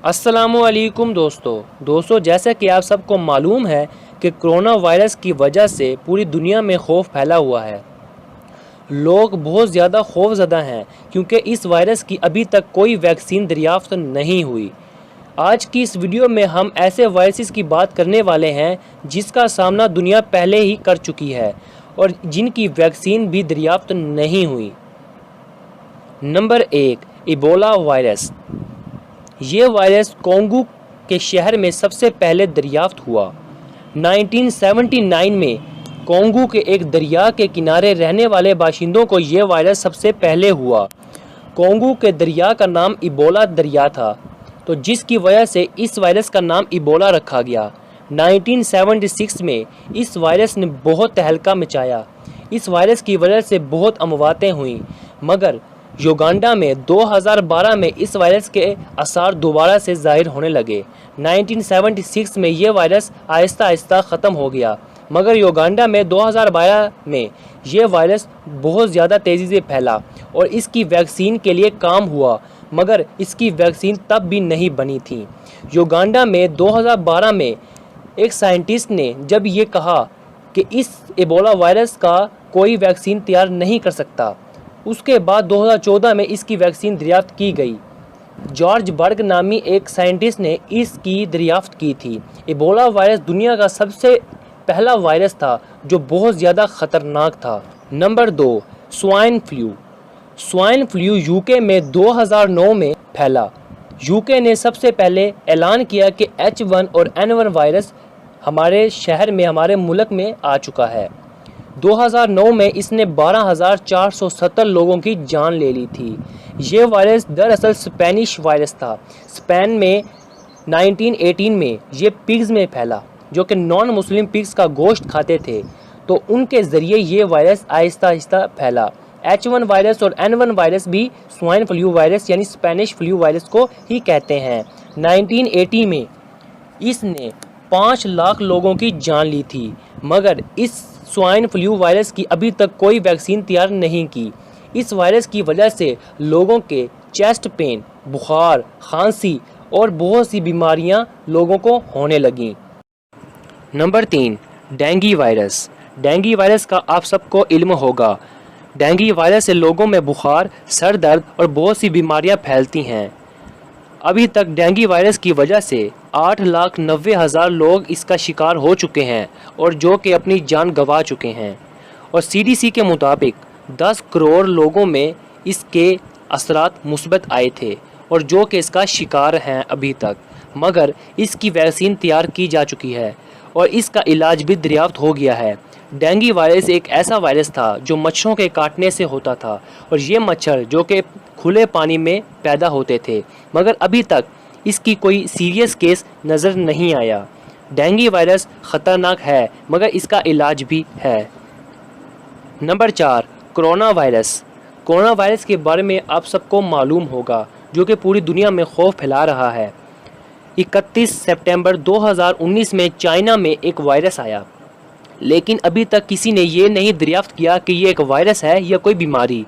السلام علیکم دوستو جیسا کہ آپ سب کو معلوم ہے کہ کرونا وائرس کی وجہ سے پوری دنیا میں خوف پھیلا ہوا ہے۔ لوگ بہت زیادہ خوف زدہ ہیں کیونکہ اس وائرس کی ابھی تک کوئی ویکسین دریافت نہیں ہوئی۔ آج کی اس ویڈیو میں ہم ایسے وائرسز کی بات کرنے والے ہیں جس کا سامنا دنیا پہلے ہی کر چکی ہے اور جن کی ویکسین بھی دریافت نہیں ہوئی۔ Number 1، Ebola virus. یہ وائرس کونگو کے شہر میں سب سے پہلے دریافت ہوا۔ 1979 میں کونگو کے ایک دریا کے کنارے رہنے والے باشندوں کو یہ وائرس سب سے پہلے ہوا۔ کونگو کے دریا کا نام ایبولا دریا تھا، تو جس کی وجہ سے اس وائرس کا نام ایبولا رکھا گیا۔ 1976 میں اس وائرس نے بہت تہلکہ مچایا۔ اس وائرس کی وجہ سے بہت امواتیں ہوئیں، مگر یوگانڈا میں 2012 میں اس وائرس کے آثار دوبارہ سے ظاہر ہونے لگے۔ 1976 میں یہ وائرس آہستہ آہستہ ختم ہو گیا، مگر یوگانڈا میں 2012 میں یہ وائرس بہت زیادہ تیزی سے پھیلا اور اس کی ویکسین کے لیے کام ہوا، مگر اس کی ویکسین تب بھی نہیں بنی تھی۔ یوگانڈا میں 2012 میں ایک سائنٹسٹ نے جب یہ کہا کہ اس ایبولا وائرس کا کوئی ویکسین تیار نہیں کر سکتا، اس کے بعد 2014 میں اس کی ویکسین دریافت کی گئی۔ جارج برگ نامی ایک سائنٹسٹ نے اس کی دریافت کی تھی۔ ایبولا وائرس دنیا کا سب سے پہلا وائرس تھا جو بہت زیادہ خطرناک تھا۔ Number 2، swine flu. Swine flu UK میں 2009 میں پھیلا۔ یوکے نے سب سے پہلے اعلان کیا کہ H1 اور N1 وائرس ہمارے شہر میں، ہمارے ملک میں آ چکا ہے۔ 2009 میں اس نے 12,470 لوگوں کی جان لے لی تھی۔ یہ وائرس دراصل اسپینش وائرس تھا۔ اسپین میں 1918 میں یہ پگز میں پھیلا، جو کہ نان مسلم پگز کا گوشت کھاتے تھے، تو ان کے ذریعے یہ وائرس آہستہ آہستہ پھیلا۔ H1 وائرس اور N1 وائرس بھی سوائن فلو وائرس یعنی اسپینش فلو وائرس کو ہی کہتے ہیں۔ 1980 میں اس نے 5 لاکھ لوگوں کی جان لی تھی، مگر اس سوائن فلو وائرس کی ابھی تک کوئی ویکسین تیار نہیں کی۔ اس وائرس کی وجہ سے لوگوں کے چیسٹ پین، بخار، کھانسی اور بہت سی بیماریاں لوگوں کو ہونے لگیں۔ Number 3، dengue virus. Dengue virus کا آپ سب کو علم ہوگا۔ ڈینگی وائرس سے لوگوں میں بخار، سر درد اور بہت سی بیماریاں پھیلتی ہیں۔ ابھی تک ڈینگی وائرس کی وجہ سے 8,90,000 لوگ اس کا شکار ہو چکے ہیں اور جو کہ اپنی جان گنوا چکے ہیں، اور CDC کے مطابق 10 کروڑ لوگوں میں اس کے اثرات مثبت آئے تھے اور جو کہ اس کا شکار ہیں ابھی تک، مگر اس کی ویکسین تیار کی جا چکی ہے اور اس کا علاج بھی دریافت ہو گیا ہے۔ ڈینگی وائرس ایک ایسا وائرس تھا جو مچھروں کے کاٹنے سے ہوتا تھا، اور یہ مچھر جو کہ کھلے پانی میں پیدا ہوتے تھے، مگر ابھی تک اس کی کوئی سیریس کیس نظر نہیں آیا۔ ڈینگی وائرس خطرناک ہے، مگر اس کا علاج بھی ہے۔ Number 4، corona virus. Corona virus کے بارے میں آپ سب کو معلوم ہوگا، جو کہ پوری دنیا میں خوف پھیلا رہا ہے۔ 31 سپٹمبر 2019 میں چائنا میں ایک وائرس آیا، لیکن ابھی تک کسی نے یہ نہیں دریافت کیا کہ یہ ایک وائرس ہے یا کوئی بیماری۔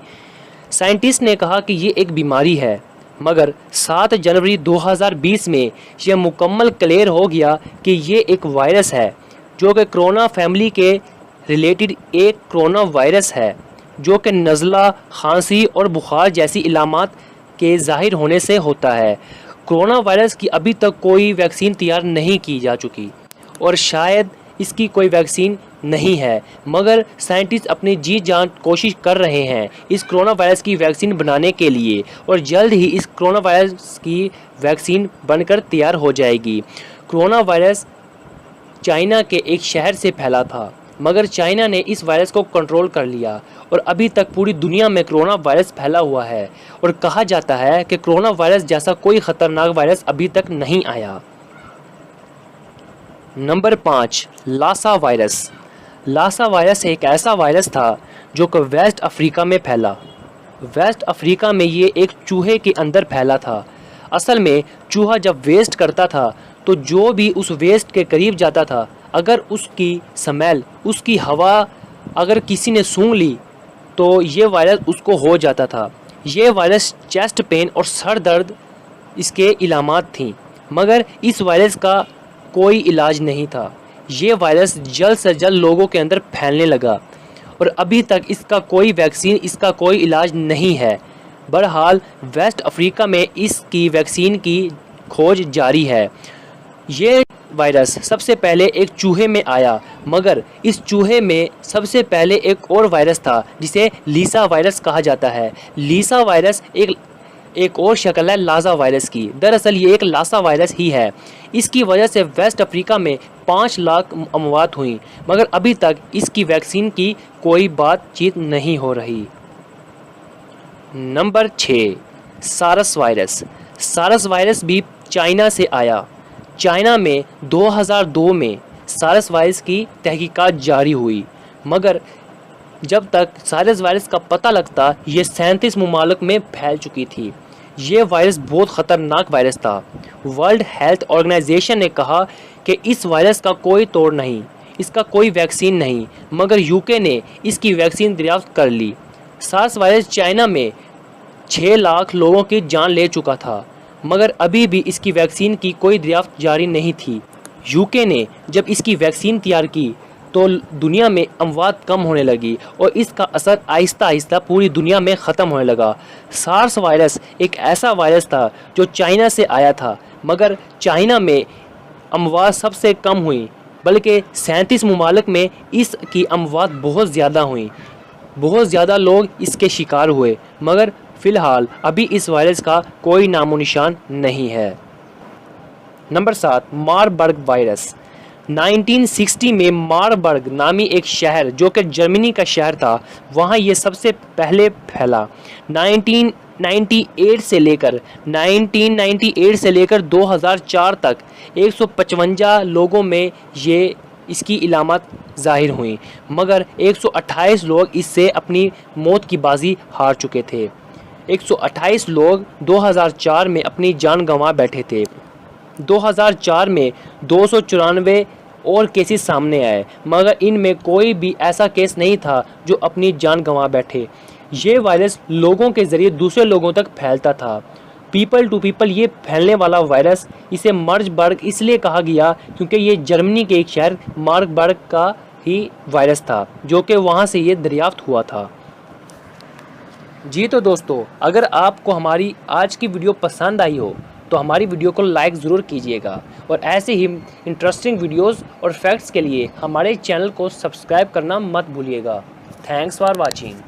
سائنٹسٹ نے کہا کہ یہ ایک بیماری ہے، مگر 7 جنوری 2020 میں یہ مکمل کلیئر ہو گیا کہ یہ ایک وائرس ہے، جو کہ کرونا فیملی کے ریلیٹڈ ایک کرونا وائرس ہے، جو کہ نزلہ، کھانسی اور بخار جیسی علامات کے ظاہر ہونے سے ہوتا ہے۔ کرونا وائرس کی ابھی تک کوئی ویکسین تیار نہیں کی جا چکی اور شاید اس کی کوئی ویکسین نہیں ہے، مگر سائنٹسٹ اپنی جی جان کوشش کر رہے ہیں اس کرونا وائرس کی ویکسین بنانے کے لیے، اور جلد ہی اس کرونا وائرس کی ویکسین بن کر تیار ہو جائے گی۔ کرونا وائرس چائنا کے ایک شہر سے پھیلا تھا، مگر چائنا نے اس وائرس کو کنٹرول کر لیا اور ابھی تک پوری دنیا میں کرونا وائرس پھیلا ہوا ہے، اور کہا جاتا ہے کہ کرونا وائرس جیسا کوئی خطرناک وائرس ابھی تک نہیں آیا۔ Number 5، Lassa virus. Lassa virus ایک ایسا وائرس تھا جو کہ ویسٹ افریقہ میں پھیلا۔ ویسٹ افریقہ میں یہ ایک چوہے کے اندر پھیلا تھا۔ اصل میں چوہا جب ویسٹ کرتا تھا تو جو بھی اس ویسٹ کے قریب جاتا تھا، اگر اس کی سمیل، اس کی ہوا اگر کسی نے سونگھ لی تو یہ وائرس اس کو ہو جاتا تھا۔ یہ وائرس چیسٹ پین اور سر درد اس کے علامات تھیں، مگر اس وائرس کا کوئی علاج نہیں تھا۔ یہ وائرس جلد سے جلد لوگوں کے اندر پھیلنے لگا اور ابھی تک اس کا کوئی ویکسین، اس کا کوئی علاج نہیں ہے۔ بہرحال ویسٹ افریقہ میں اس کی ویکسین کی کھوج جاری ہے۔ یہ وائرس سب سے پہلے ایک چوہے میں آیا، مگر اس چوہے میں سب سے پہلے ایک اور وائرس تھا جسے لیسا وائرس کہا جاتا ہے۔ لیسا وائرس ایک اور شکل ہے لاسا وائرس کی۔ دراصل یہ ایک لاسا وائرس ہی ہے۔ اس کی وجہ سے ویسٹ افریقہ میں 5 لاکھ اموات ہوئیں، مگر ابھی تک اس کی ویکسین کی کوئی بات چیت نہیں ہو رہی۔ نمبر 6، سارس وائرس۔ سارس وائرس بھی چائنا سے آیا۔ چائنا میں 2002 میں سارس وائرس کی تحقیقات جاری ہوئی، مگر جب تک سارس وائرس کا پتہ لگتا یہ 37 ممالک میں پھیل چکی تھی۔ یہ وائرس بہت خطرناک وائرس تھا۔ ورلڈ ہیلتھ آرگنائزیشن نے کہا کہ اس وائرس کا کوئی توڑ نہیں، اس کا کوئی ویکسین نہیں، مگر UK نے اس کی ویکسین دریافت کر لی۔ سارس وائرس چائنا میں 6 لاکھ لوگوں کی جان لے چکا تھا، مگر ابھی بھی اس کی ویکسین کی کوئی دریافت جاری نہیں تھی۔ UK نے جب اس کی ویکسین تیار کی تو دنیا میں اموات کم ہونے لگی اور اس کا اثر آہستہ آہستہ پوری دنیا میں ختم ہونے لگا۔ سارس وائرس ایک ایسا وائرس تھا جو چائنا سے آیا تھا، مگر چائنا میں اموات سب سے کم ہوئیں، بلکہ 37 ممالک میں اس کی اموات بہت زیادہ ہوئیں۔ بہت زیادہ لوگ اس کے شکار ہوئے، مگر فی الحال ابھی اس وائرس کا کوئی نام و نشان نہیں ہے۔ Number 7، Marburg virus. 1960 میں ماربرگ نامی ایک شہر جو کہ جرمنی کا شہر تھا، وہاں یہ سب سے پہلے پھیلا۔ 1998 سے لے کر 2004 تک 155 لوگوں میں اس کی علامات ظاہر ہوئیں، مگر 128 لوگ اس سے اپنی موت کی بازی ہار چکے تھے۔ 128 لوگ 2004 میں اپنی جان گنوا بیٹھے تھے۔ 2004 میں 294 اور کیسز سامنے آئے، مگر ان میں کوئی بھی ایسا کیس نہیں تھا جو اپنی جان گنوا بیٹھے۔ یہ وائرس لوگوں کے ذریعے دوسرے لوگوں تک پھیلتا تھا۔ پیپل ٹو پیپل یہ پھیلنے والا وائرس، اسے مربرگ اس لیے کہا گیا کیونکہ یہ جرمنی کے ایک شہر ماربرگ کا ہی وائرس تھا جو کہ وہاں سے یہ دریافت ہوا تھا۔ جی تو دوستو، اگر آپ کو ہماری آج کی ویڈیو پسند آئی ہو تو ہماری ویڈیو کو لائک ضرور کیجیے گا، اور ایسے ہی انٹرسٹنگ ویڈیوز اور فیکٹس کے لیے ہمارے چینل کو سبسکرائب کرنا مت بھولیے گا۔ Thanks for watching.